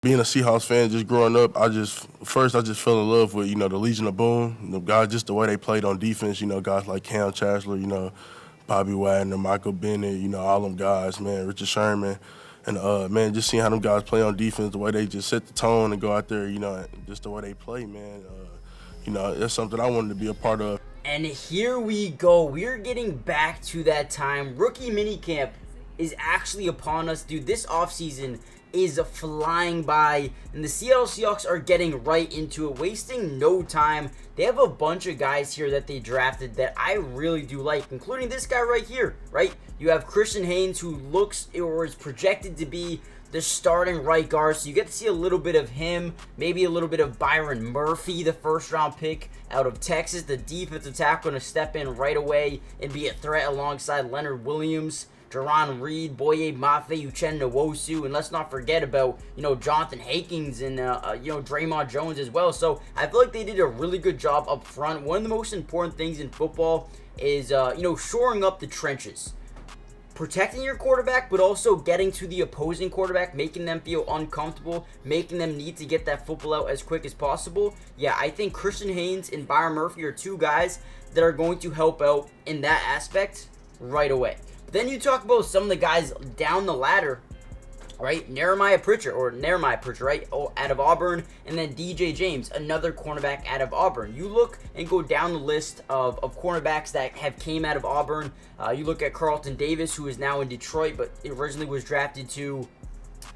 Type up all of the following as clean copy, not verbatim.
Being a Seahawks fan, just growing up, I just fell in love with the Legion of Boom, the guys, just the way they played on defense. Guys like Cam Chancellor, Bobby Wagner, Michael Bennett, all them guys, man, Richard Sherman, and man, just seeing how them guys play on defense, the way they just set the tone and go out there, and just the way they play, man. That's something I wanted to be a part of. And here we go. We're getting back to that time. Rookie minicamp is actually upon us, dude. This offseason is flying by, and the Seattle Seahawks are getting right into it, wasting no time. They have a bunch of guys here that they drafted that I really do like, including this guy right here, right? You have Christian Haynes, who looks or is projected to be the starting right guard, so you get to see a little bit of him, maybe a little bit of Byron Murphy, the first-round pick out of Texas, the defensive tackle, going to step in right away and be a threat alongside Leonard Williams, Jerron Reed, Boye Mafe, Uchenna Nwosu, and let's not forget about, Jonathan Hankins and, Draymond Jones as well. So I feel like they did a really good job up front. One of the most important things in football is, shoring up the trenches. Protecting your quarterback, but also getting to the opposing quarterback, making them feel uncomfortable, making them need to get that football out as quick as possible. Yeah, I think Christian Haynes and Byron Murphy are two guys that are going to help out in that aspect right away. But then you talk about some of the guys down the ladder, right? Nehemiah Pritchard, right? Out of Auburn, and then DJ James, another cornerback out of Auburn. You look and go down the list of cornerbacks that have came out of Auburn. You look at Carlton Davis, who is now in Detroit, but originally was drafted to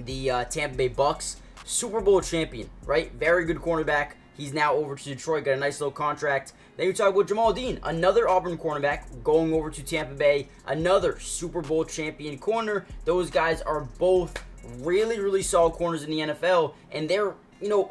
the Tampa Bay Bucks. Super Bowl champion, right? Very good cornerback. He's now over to Detroit, got a nice little contract. Then you talk about Jamal Dean, another Auburn cornerback, going over to Tampa Bay, another Super Bowl champion corner. Those guys are both really, really solid corners in the NFL, and they're,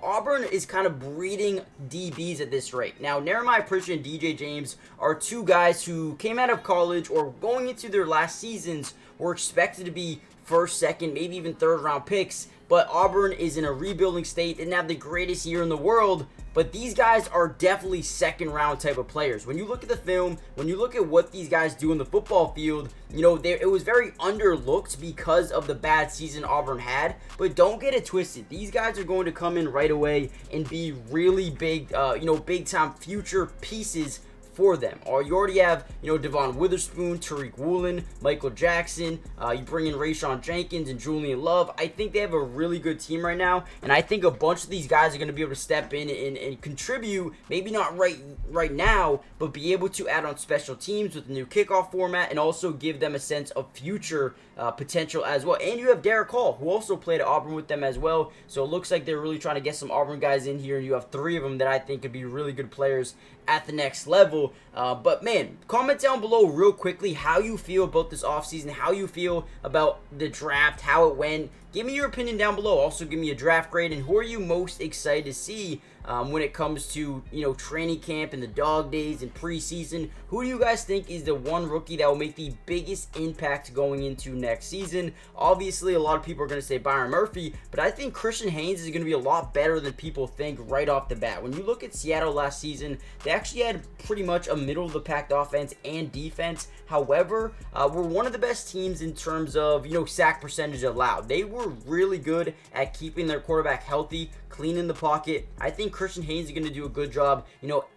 Auburn is kind of breeding DBs at this rate. Now, Nehemiah Pritchard and DJ James are two guys who came out of college or going into their last seasons were expected to be first, second, maybe even third round picks, but Auburn is in a rebuilding state. They didn't have the greatest year in the world, but these guys are definitely second round type of players. When you look at the film, when you look at what these guys do in the football field, it was very underlooked because of the bad season Auburn had, but don't get it twisted. These guys are going to come in right away and be really big, big time future pieces for them. Or you already have, Devon Witherspoon, Tariq Woolen, Michael Jackson. You bring in Rayshawn Jenkins and Julian Love. I think they have a really good team right now, and I think a bunch of these guys are going to be able to step in and contribute. Maybe not right now, but be able to add on special teams with the new kickoff format, and also give them a sense of future potential as well. And you have Derek Hall, who also played at Auburn with them as well. So it looks like they're really trying to get some Auburn guys in here, and you have three of them that I think could be really good players at the next level. But man, comment down below real quickly how you feel about this offseason, how you feel about the draft, how it went. Give me your opinion down below. Also, give me a draft grade, and who are you most excited to see when it comes to, training camp and the dog days and preseason? Who do you guys think is the one rookie that will make the biggest impact going into next season? Obviously, a lot of people are going to say Byron Murphy, but I think Christian Haynes is going to be a lot better than people think right off the bat. When you look at Seattle last season, they actually had pretty much a middle-of-the-pack offense and defense. However, were one of the best teams in terms of, sack percentage allowed. They were really good at keeping their quarterback healthy, cleaning the pocket. I think Christian Haynes is going to do a good job,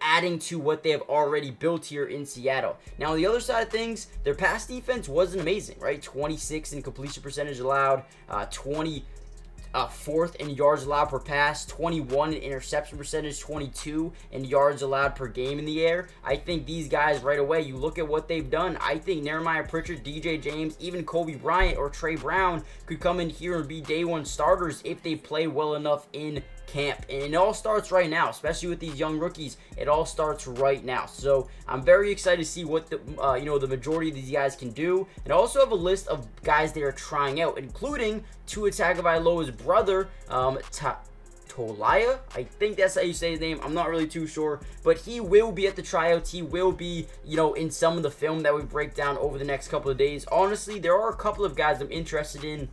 adding to what they have already built here in Seattle. Now, on the other side of things, their pass defense wasn't amazing, right? 26 in completion percentage allowed, 24th in yards allowed per pass, 21 in interception percentage, 22 in yards allowed per game in the air. I think these guys right away, you look at what they've done. I think Nehemiah Pritchard, DJ James, even Kobe Bryant or Trey Brown could come in here and be day one starters if they play well enough in camp. And it all starts right now, especially with these young rookies. It all starts right now. So I'm very excited to see what the the majority of these guys can do. And I also have a list of guys they are trying out, including Tua Tagovailoa's brother, Tolaya, I think that's how you say his name. I'm not really too sure, but he will be at the tryouts. He will be, in some of the film that we break down over the next couple of days. Honestly, there are a couple of guys I'm interested in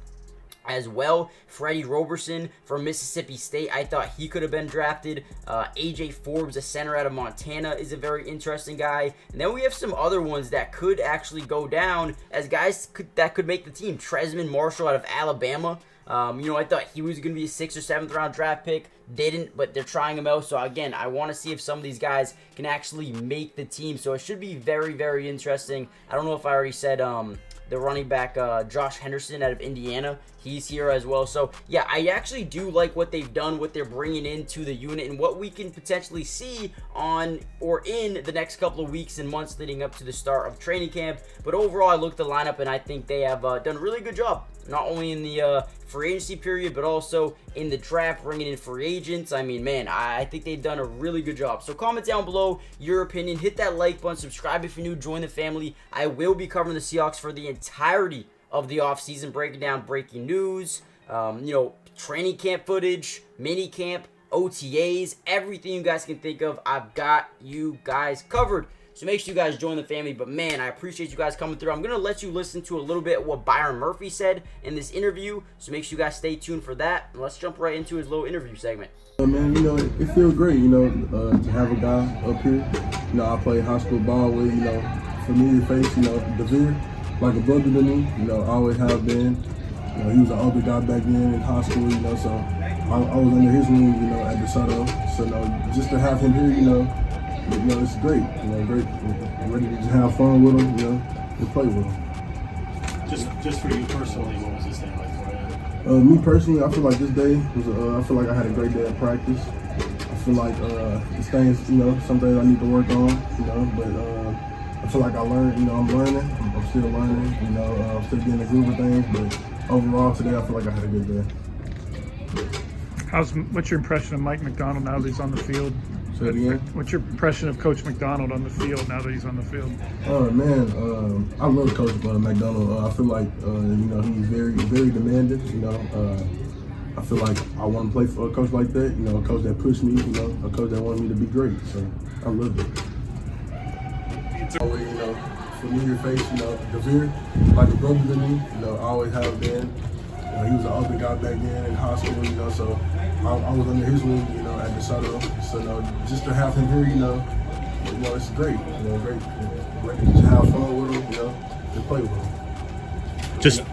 as well. Freddie Roberson from Mississippi State, I thought he could have been drafted. AJ Forbes, a center out of Montana, is a very interesting guy. And then we have some other ones that could actually go down as guys that could make the team. Tresman Marshall out of Alabama. I thought he was going to be a 6th or 7th round draft pick. Didn't, but they're trying him out. So, again, I want to see if some of these guys can actually make the team. So, it should be very, very interesting. I don't know if I already said the running back Josh Henderson out of Indiana. He's here as well. So, yeah, I actually do like what they've done, what they're bringing into the unit, and what we can potentially see on or in the next couple of weeks and months leading up to the start of training camp. But overall, I look at the lineup, and I think they have done a really good job, not only in the free agency period, but also in the draft, bringing in free agents. I mean, man, I think they've done a really good job. So comment down below your opinion. Hit that like button. Subscribe if you're new. Join the family. I will be covering the Seahawks for the entirety of the offseason, breaking down breaking news, training camp footage, mini camp, OTAs, everything you guys can think of. I've got you guys covered. So make sure you guys join the family. But, man, I appreciate you guys coming through. I'm going to let you listen to a little bit of what Byron Murphy said in this interview. So make sure you guys stay tuned for that. And let's jump right into his little interview segment. Man, it feels great, to have a guy up here. I play high school ball with, familiar face, Devere, like a brother to me, I always have been. He was an older guy back then in high school, so I was under his wing, at the Soto. So, just to have him here, it's great. Great. Ready to just have fun with him, and play with him. Just for you personally, what was this day like for you? Me personally, I feel like this day was. I feel like I had a great day of practice. I feel like it's things, some things I need to work on, but I feel like I learned. I'm learning. I'm still learning. I'm still getting the groove of things. But overall, today I feel like I had a good day. What's your impression of Mike McDonald now that he's on the field? Say it again? What's your impression of Coach McDonald on the field now that he's on the field? Oh man, I love Coach McDonald. I feel like he's very, very demanding. I feel like I want to play for a coach like that. A coach that pushed me. A coach that wanted me to be great. So I love it. Always, familiar face. Devere, like a brother to me. I always have been. He was an older guy back then in high school. So I was under his wing. At the Soto. So just to have him here, it's great. Great. Ready to just have fun with him. And play with him.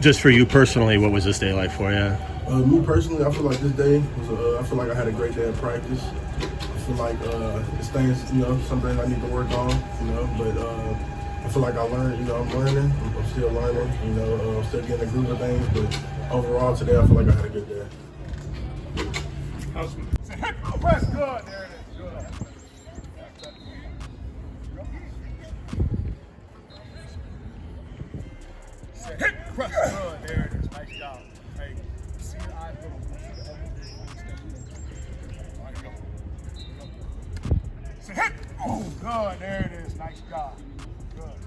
Just for you personally, what was this day like for you? Me personally, I feel like this day was. I feel like I had a great day of practice. I feel like it's things, some things I need to work on. But I feel like I learned. I'm learning. I'm still learning. I'm still getting the groove of things. But overall, today I feel like I had a good day. Press good. There it is. Good. Hit. Press good. There it is. Nice job. Hey, see your eyes go. Hit. Oh, good. There it is. Nice job. Good.